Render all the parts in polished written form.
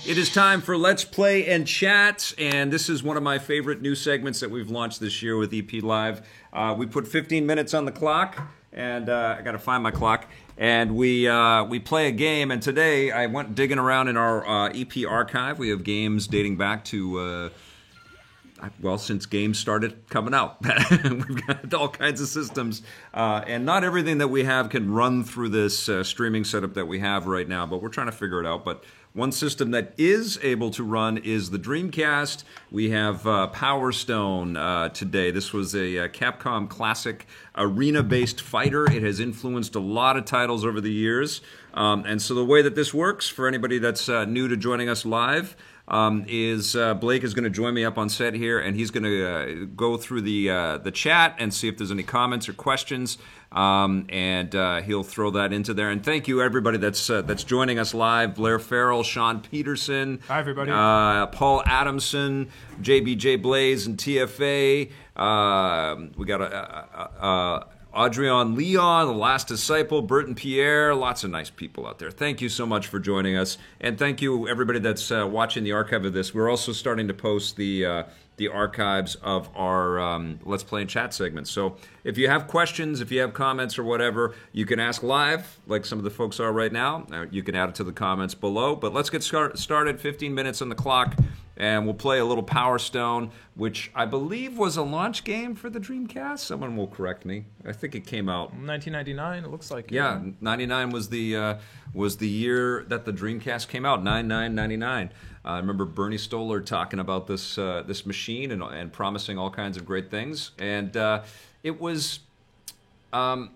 It is time for Let's Play and Chat, and this is one of my favorite new segments that we've launched this year with EP Live. We put 15 minutes on the clock, and I got to find my clock, and we play a game. And today I went digging around in our EP archive. We have games dating back to well, since games started coming out. We've got all kinds of systems, and not everything that we have can run through this streaming setup that we have right now, but we're trying to figure it out. But one system that is able to run is the Dreamcast. We have Power Stone today. This was a Capcom classic arena-based fighter. It has influenced a lot of titles over the years. And so the way that this works, for anybody that's new to joining us live, is Blake is going to join me up on set here, and he's going to go through the chat and see if there's any comments or questions, and he'll throw that into there. And thank you everybody that's joining us live: Blair Farrell, Sean Peterson, hi everybody, Paul Adamson, JBJ Blaze, and TFA. We got Adrian Leon, The Last Disciple, Burton Pierre, lots of nice people out there. Thank you so much for joining us, and thank you everybody that's watching the archive of this. We're also starting to post the archives of our Let's Play and Chat segments. So if you have questions, if you have comments or whatever, you can ask live, like some of the folks are right now. You can add it to the comments below. But let's get started. 15 minutes on the clock. And we'll play a little Power Stone, which I believe was a launch game for the Dreamcast. Someone will correct me. I think it came out 1999. It looks like. Yeah, 99 was the year that the Dreamcast came out. 99. I remember Bernie Stolar talking about this machine and promising all kinds of great things. And it was not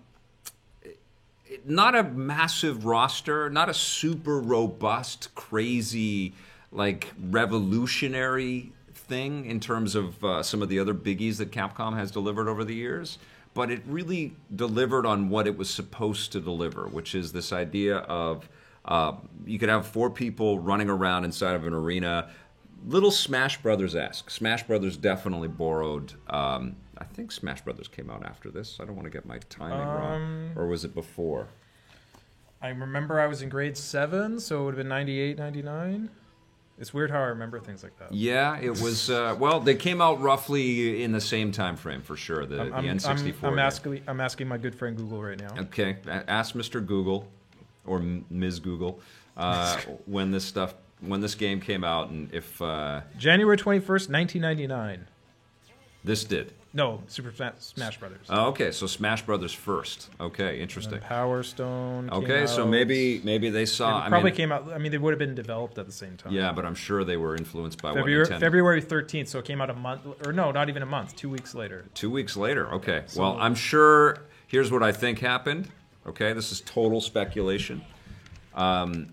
a massive roster, not a super robust, crazy, like revolutionary thing in terms of some of the other biggies that Capcom has delivered over the years, but it really delivered on what it was supposed to deliver, which is this idea of you could have 4 people running around inside of an arena, little Smash Brothers-esque. Smash Brothers definitely borrowed. I think Smash Brothers came out after this. I don't want to get my timing wrong. Or was it before? I remember I was in grade 7, so it would have been 98, 99. It's weird how I remember things like that. Yeah, it was. Well, they came out roughly in the same time frame for sure. The N64. I'm asking my good friend Google right now. Okay, ask Mr. Google or Ms. Google when this game came out, and if January 21st, 1999. This did. No, Super Smash Brothers. Oh, okay, so Smash Brothers first. Okay, interesting. Power Stone. Okay, so maybe they saw. It probably came out. I mean, they would have been developed at the same time. Yeah, but I'm sure they were influenced by February 13th. So it came out a month, or no, not even a month. 2 weeks later. 2 weeks later. Okay. So, well, I'm sure. Here's what I think happened. Okay, this is total speculation. Wow,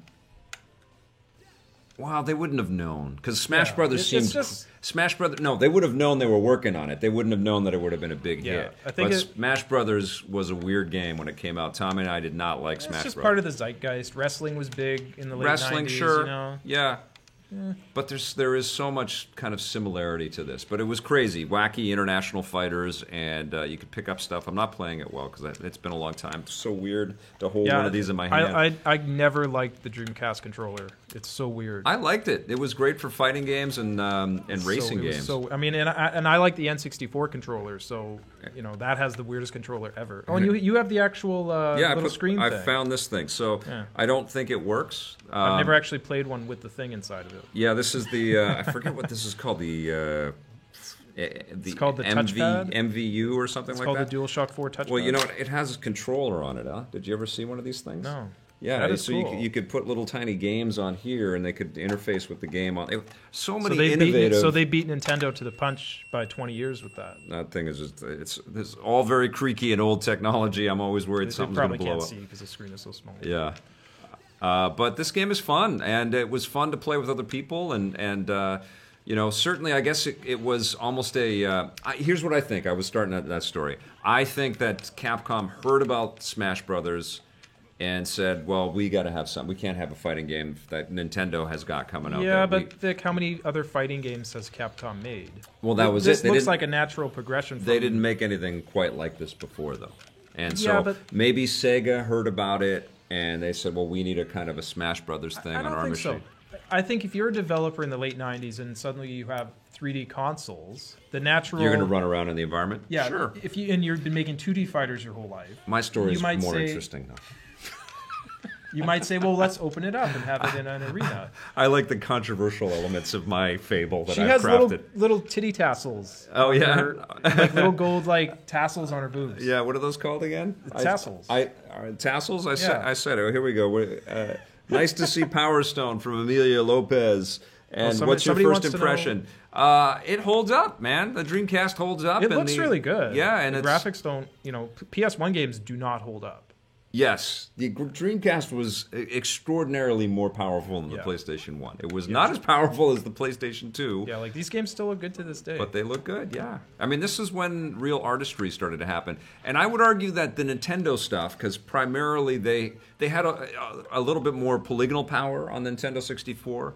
they wouldn't have known because Smash Brothers seemed. Smash Brothers. No, they would have known they were working on it. They wouldn't have known that it would have been a big hit. I think Smash Brothers was a weird game when it came out. Tommy and I did not like Smash Brothers. It's just part of the zeitgeist. Wrestling was big in the late 90s. Wrestling, sure. You know? Yeah. But there is so much kind of similarity to this. But it was crazy. Wacky international fighters, and you could pick up stuff. I'm not playing it well because it's been a long time. It's so weird to hold one of these in my hand. I never liked the Dreamcast controller. It's so weird. I liked it. It was great for fighting games and racing games. So I mean, and I like the N64 controller. So you know that has the weirdest controller ever. Oh, and you have the actual little screen thing. I found this thing. So I don't think it works. I've never actually played one with the thing inside of it. Yeah, this is the I forget what this is called. It's called the touchpad? MVU or something like that. It's called the DualShock 4 touchpad. Well, you know, it has a controller on it. Huh? Did you ever see one of these things? No. Yeah, that is so cool. you could put little tiny games on here, and they could interface with the game on. So many innovative. So they beat Nintendo to the punch by 20y years with that. That thing is just it's all very creaky and old technology. I'm always worried something's going to blow up. Probably can't see because the screen is so small. Yeah. But this game is fun, and it was fun to play with other people, and you know, certainly I guess it was almost a... here's what I think. I was starting that story. I think that Capcom heard about Smash Brothers and said, well, we got to have something. We can't have a fighting game that Nintendo has got coming out. Yeah, but how many other fighting games has Capcom made? Well, that was it. This looks like a natural progression. They didn't make anything quite like this before, though. And so maybe Sega heard about it, and they said, well, we need a kind of a Smash Brothers thing on our machine. So. I think if you're a developer in the late 90s and suddenly you have 3D consoles, the natural... You're going to run around in the environment? Yeah, sure. And you've been making 2D fighters your whole life. My story is more interesting, though. You might say, well, let's open it up and have it in an arena. I like the controversial elements of my fable that I've crafted. She has little titty tassels. Oh, yeah? Like little gold tassels on her boobs. Yeah, what are those called again? Tassels. Tassels? I said it. Here we go. Nice to see Power Stone from Amelia Lopez. And what's your first impression? It holds up, man. The Dreamcast holds up. It looks really good. Yeah, and the graphics don't, PS1 games do not hold up. Yes, the Dreamcast was extraordinarily more powerful than the PlayStation 1. It was not as powerful as the PlayStation 2. Yeah, like these games still look good to this day. But they look good, yeah. I mean, this is when real artistry started to happen. And I would argue that the Nintendo stuff, because primarily they had a little bit more polygonal power on the Nintendo 64.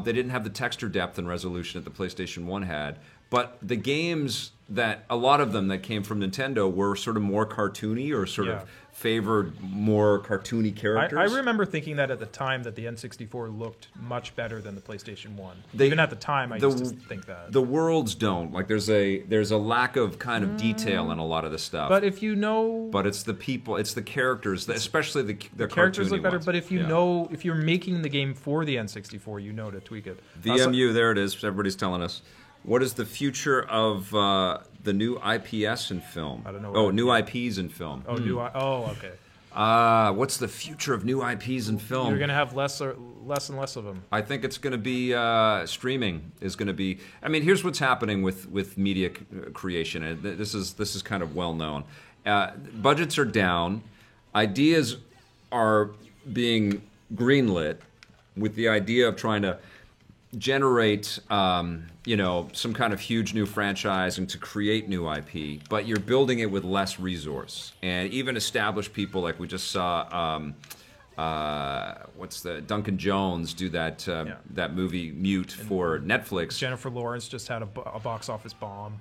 They didn't have the texture depth and resolution that the PlayStation 1 had. But the games that, a lot of them that came from Nintendo were sort of more cartoony or sort of favored more cartoony characters. I remember thinking that at the time that the N64 looked much better than the PlayStation 1. Even at the time, I used to think that. The worlds don't. Like there's a lack of kind of detail in a lot of the stuff. But if you know... But it's the people, it's the characters, especially the characters look better, ones. But if you know, if you're making the game for the N64, you know to tweak it. VMU, there it is. Everybody's telling us. What is the future of the new IPS in film? I don't know. Oh, new IPs in film. Oh, okay. What's the future of new IPs in film? You're going to have less and less of them. I think it's going to be streaming is going to be. I mean, here's what's happening with media creation, and this is kind of well known. Budgets are down, ideas are being greenlit with the idea of trying to generate some kind of huge new franchise and to create new IP, but you're building it with less resource. And even established people, like we just saw Duncan Jones do that movie Mute for Netflix. Jennifer Lawrence just had a box office bomb,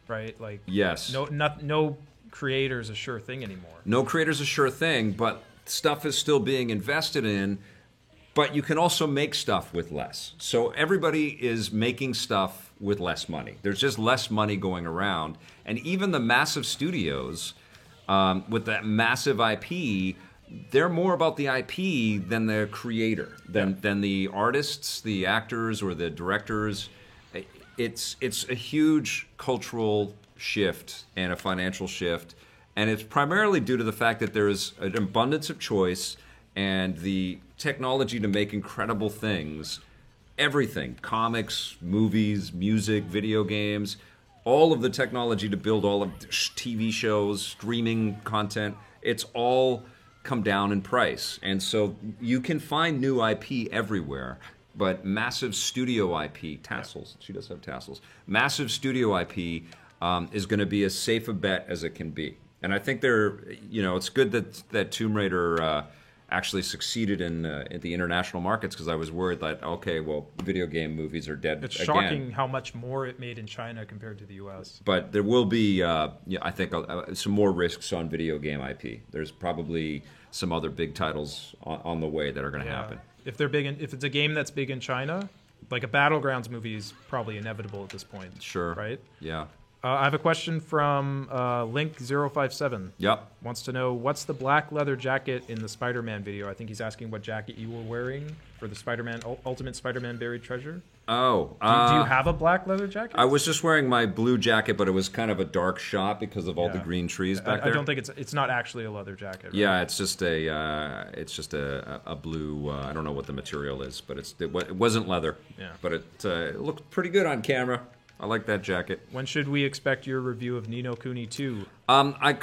right? Like yes, no creator's a sure thing anymore. No creator's a sure thing, but stuff is still being invested in. But you can also make stuff with less. So everybody is making stuff with less money. There's just less money going around. And even the massive studios with that massive IP, they're more about the IP than the creator, than the artists, the actors, or the directors. It's a huge cultural shift and a financial shift. And it's primarily due to the fact that there is an abundance of choice and the technology to make incredible things, everything, comics, movies, music, video games, all of the technology to build all of TV shows, streaming content, it's all come down in price. And so you can find new IP everywhere, but massive studio IP, tassels, she does have tassels, massive studio IP is going to be as safe a bet as it can be. And I think it's good that Tomb Raider actually succeeded in the international markets, because I was worried that, okay, well, video game movies are dead. It's shocking how much more it made in China compared to the U.S. But there will be, I think, some more risks on video game IP. There's probably some other big titles on the way that are going to happen. If they're big, if it's a game that's big in China, like a Battlegrounds movie is probably inevitable at this point. Sure. Right? Yeah. I have a question from Link057. Yep. Wants to know, what's the black leather jacket in the Spider-Man video? I think he's asking what jacket you were wearing for the Spider-Man, Ultimate Spider-Man Buried Treasure. Oh. Do you have a black leather jacket? I was just wearing my blue jacket, but it was kind of a dark shot because of all the green trees back there. I don't think it's not actually a leather jacket. Right? Yeah, it's just a blue. I don't know what the material is, but it wasn't leather. Yeah. But it looked pretty good on camera. I like that jacket. When should we expect your review of Ni no Kuni 2? I've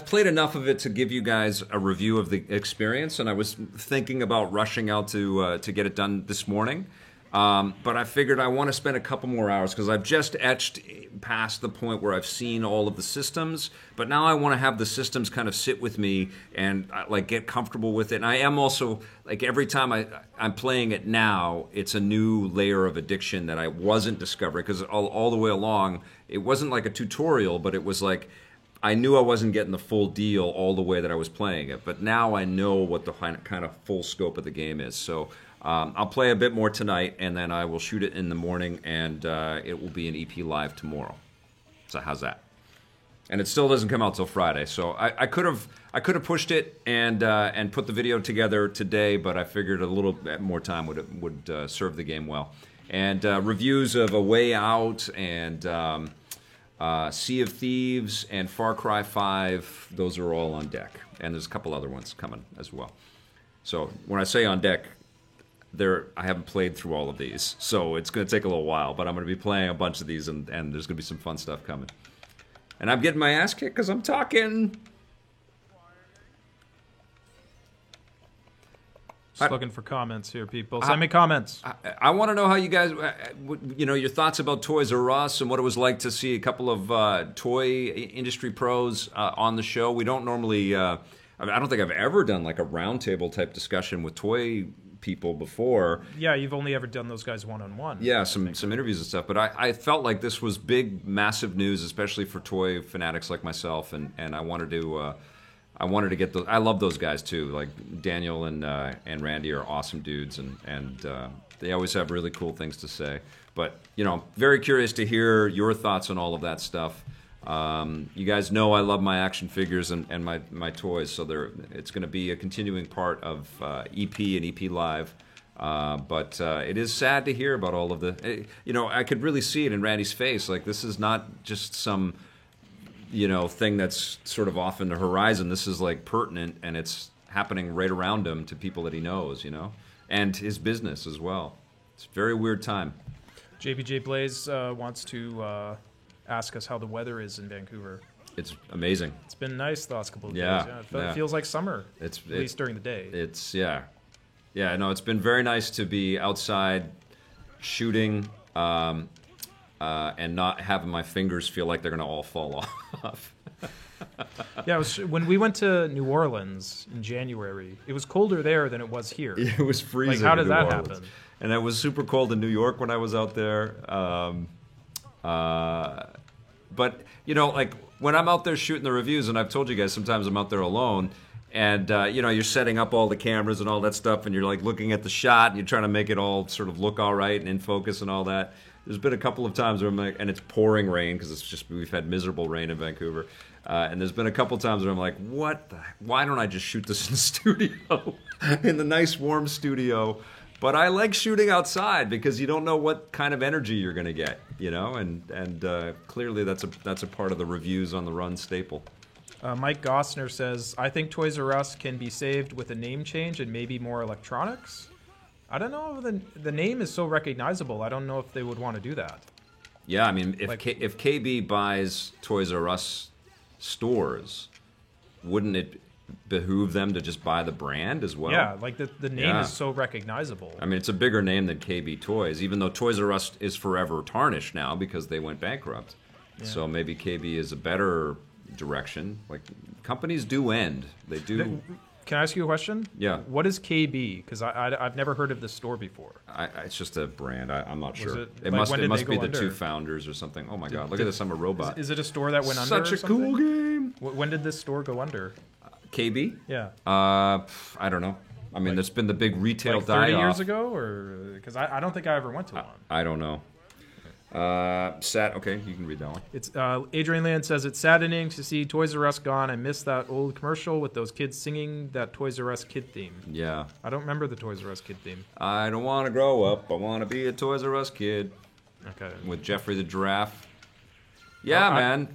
played enough of it to give you guys a review of the experience, and I was thinking about rushing out to get it done this morning. But I figured I want to spend a couple more hours, because I've just etched past the point where I've seen all of the systems, but now I want to have the systems kind of sit with me and get comfortable with it. And I am also, every time I'm playing it now, it's a new layer of addiction that I wasn't discovering, because all the way along, it wasn't like a tutorial, but it was like I knew I wasn't getting the full deal all the way that I was playing it. But now I know what the kind of full scope of the game is. So I'll play a bit more tonight, and then I will shoot it in the morning, and it will be an EP live tomorrow. So how's that? And it still doesn't come out till Friday. So I could have pushed it and put the video together today, but I figured a little bit more time would serve the game well. And reviews of A Way Out and Sea of Thieves and Far Cry 5, those are all on deck. And there's a couple other ones coming as well. So when I say on deck, I haven't played through all of these, so it's going to take a little while, but I'm going to be playing a bunch of these, and there's going to be some fun stuff coming. And I'm getting my ass kicked because I'm talking. Just looking for comments here, people. Send me comments. I want to know how you guys, your thoughts about Toys R Us and what it was like to see a couple of toy industry pros on the show. We don't normally, I don't think I've ever done like a roundtable type discussion with toy people before. Yeah, you've only ever done those guys one-on-one. Yeah, some interviews and stuff. But I felt like this was big, massive news, especially for toy fanatics like myself, and I wanted to get those. I love those guys too. Like Daniel and Randy are awesome dudes, and they always have really cool things to say. But very curious to hear your thoughts on all of that stuff. You guys know I love my action figures and my toys, so it's going to be a continuing part of EP and EP Live. But it is sad to hear about all of the. I could really see it in Randy's face. Like, this is not just some thing that's sort of off in the horizon. This is like pertinent, and it's happening right around him to people that he knows, and his business as well. It's a very weird time. JBJ Blaze wants to ask us how the weather is in Vancouver. It's amazing. It's been nice the last couple of days. Yeah, It feels like summer, at least during the day. No, it's been very nice to be outside shooting and not having my fingers feel like they're going to all fall off. Yeah, when we went to New Orleans in January, it was colder there than it was here. It was freezing. Like, how did that happen? And it was super cold in New York when I was out there. But like when I'm out there shooting the reviews, and I've told you guys sometimes I'm out there alone, and you're setting up all the cameras and all that stuff, and you're like looking at the shot, and you're trying to make it all sort of look all right and in focus and all that. There's been a couple of times where I'm like, and it's pouring rain because we've had miserable rain in Vancouver, and there's been a couple times where I'm like, why don't I just shoot this in the studio, in the nice warm studio? But I like shooting outside because you don't know what kind of energy you're going to get, and clearly that's a part of the reviews on the Run staple. Mike Gossner says, I think Toys R Us can be saved with a name change and maybe more electronics. I don't know if the name is so recognizable. I don't know if they would want to do that. Yeah, I mean, if KB buys Toys R Us stores, wouldn't it behoove them to just buy the brand as well? Yeah, like the name is so recognizable. I mean, it's a bigger name than KB Toys, even though Toys R Us is forever tarnished now because they went bankrupt. Yeah. So maybe KB is a better direction. Like, companies do end. They do. Can I ask you a question? Yeah. What is KB? Because I've never heard of this store before. It's just a brand. I'm not sure. It must be the two founders or something. Oh my God! Look at this. I'm a robot. Is it a store that went under? Such a cool game. When did this store go under? KB? Yeah. I don't know. I mean, there's been the big retail die-off. 30 years ago, or because I don't think I ever went to one. I don't know. Sad. Okay, you can read that one. It's Adrian Land says it's saddening to see Toys R Us gone. I miss that old commercial with those kids singing that Toys R Us kid theme. Yeah. I don't remember the Toys R Us kid theme. I don't want to grow up. I want to be a Toys R Us kid. Okay. With Jeffrey the Giraffe. Yeah, man.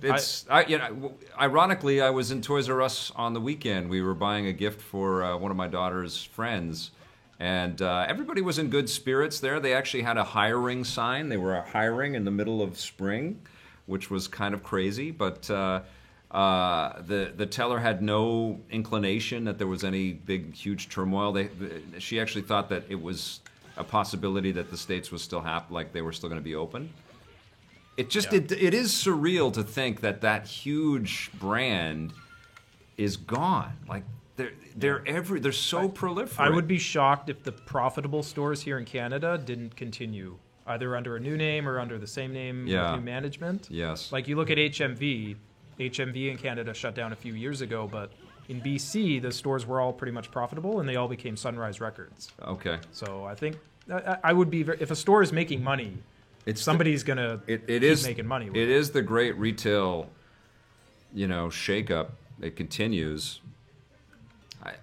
Ironically, I was in Toys R Us on the weekend. We were buying a gift for one of my daughter's friends. And everybody was in good spirits there. They actually had a hiring sign. They were hiring in the middle of spring, which was kind of crazy. But the teller had no inclination that there was any big, huge turmoil. She actually thought that it was a possibility that the States was still like they were still going to be open. It is surreal to think that huge brand is gone. Like, they're so proliferate. I would be shocked if the profitable stores here in Canada didn't continue, either under a new name or under the same name with new management. Yes. Like, you look at HMV. HMV in Canada shut down a few years ago, but in BC, the stores were all pretty much profitable, and they all became Sunrise Records. Okay. So I think I would be if a store is making money, somebody's gonna keep making money. With it is the great retail, shakeup. It continues.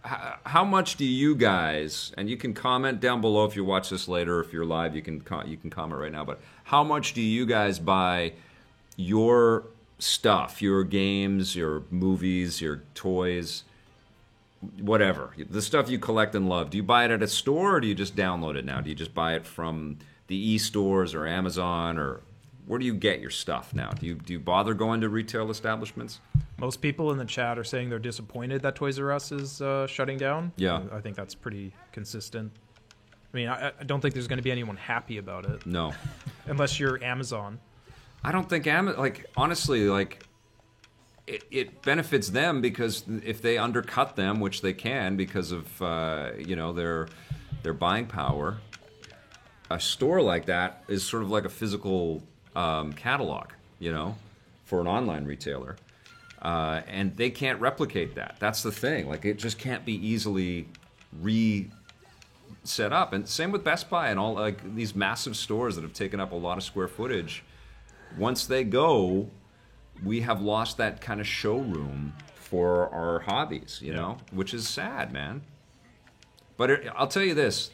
How much do you guys? And you can comment down below if you watch this later. If you're live, you can comment right now. But how much do you guys buy your stuff, your games, your movies, your toys, whatever, the stuff you collect and love? Do you buy it at a store, or do you just download it now? Do you just buy it from the e-stores or Amazon, or where do you get your stuff now? Do you bother going to retail establishments? Most people in the chat are saying they're disappointed that Toys R Us is shutting down. Yeah. I think that's pretty consistent. I mean, I don't think there's going to be anyone happy about it. No. Unless you're Amazon. I don't think honestly, it benefits them, because if they undercut them, which they can because of their buying power, a store like that is sort of like a physical catalog, for an online retailer, and they can't replicate that. That's the thing. Like, it just can't be easily set up. And same with Best Buy and all these massive stores that have taken up a lot of square footage. Once they go, we have lost that kind of showroom for our hobbies, which is sad, man. But I'll tell you this,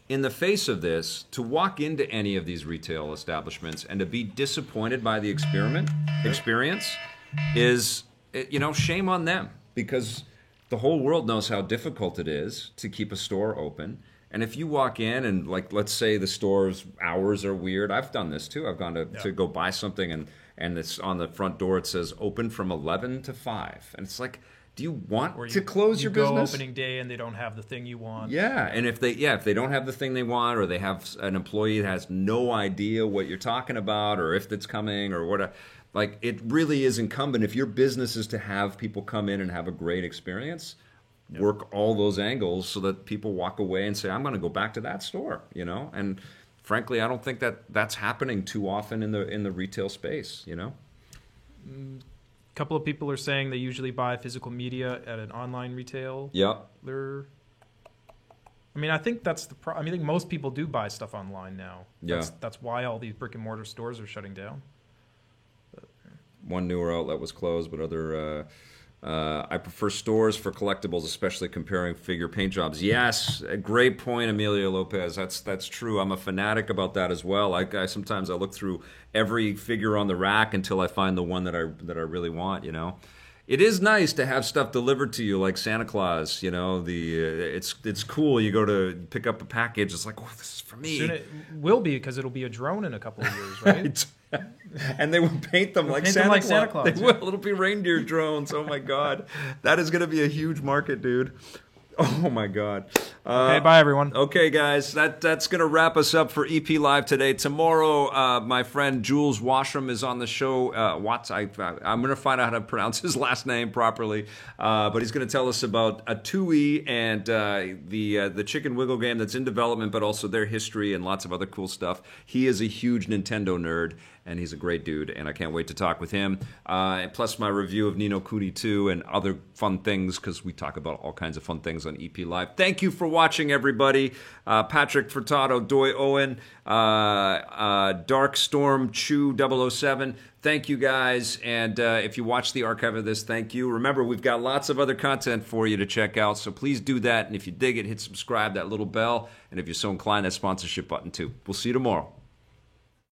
in the face of this, to walk into any of these retail establishments and to be disappointed by the experience is, shame on them, because the whole world knows how difficult it is to keep a store open. And if you walk in and, let's say the store's hours are weird. I've done this too. I've gone to go buy something, and it's on the front door, it says open from 11 to 5. And it's like, do you want to close your business? You go opening day and they don't have the thing you want. Yeah, and if they don't have the thing they want, or they have an employee that has no idea what you're talking about, or if it's coming, or whatever, it really is incumbent, if your business is to have people come in and have a great experience, work all those angles so that people walk away and say, I'm going to go back to that store, And frankly, I don't think that's happening too often in the retail space, A couple of people are saying they usually buy physical media at an online retail. Yeah. I think that's I think most people do buy stuff online now. Yeah. That's why all these brick and mortar stores are shutting down. One newer outlet was closed, but other... I prefer stores for collectibles, especially comparing figure paint jobs. Yes, a great point, Emilio Lopez. That's true. I'm a fanatic about that as well. Sometimes I look through every figure on the rack until I find the one that I really want. It is nice to have stuff delivered to you, like Santa Claus. It's cool. You go to pick up a package. It's like, oh, this is for me. Soon it will be, because it'll be a drone in a couple of years, right? Right. And they will paint them like Santa Claus. They will. It'll be reindeer drones. Oh my God, that is going to be a huge market, dude. Oh my God. Okay, bye everyone. Okay, guys, that's going to wrap us up for EP Live today. Tomorrow, my friend Jules Washram is on the show. I'm going to find out how to pronounce his last name properly, but he's going to tell us about a TUI and the Chicken Wiggle game that's in development, but also their history and lots of other cool stuff. He is a huge Nintendo nerd, and he's a great dude, and I can't wait to talk with him. Plus my review of Ni no Kuni 2 and other fun things, because we talk about all kinds of fun things on EP Live. Thank you for watching, everybody. Patrick Furtado, Doi Owen, Dark Storm Chew 007. Thank you, guys. And if you watch the archive of this, thank you. Remember, we've got lots of other content for you to check out, so please do that. And if you dig it, hit subscribe, that little bell. And if you're so inclined, that sponsorship button, too. We'll see you tomorrow.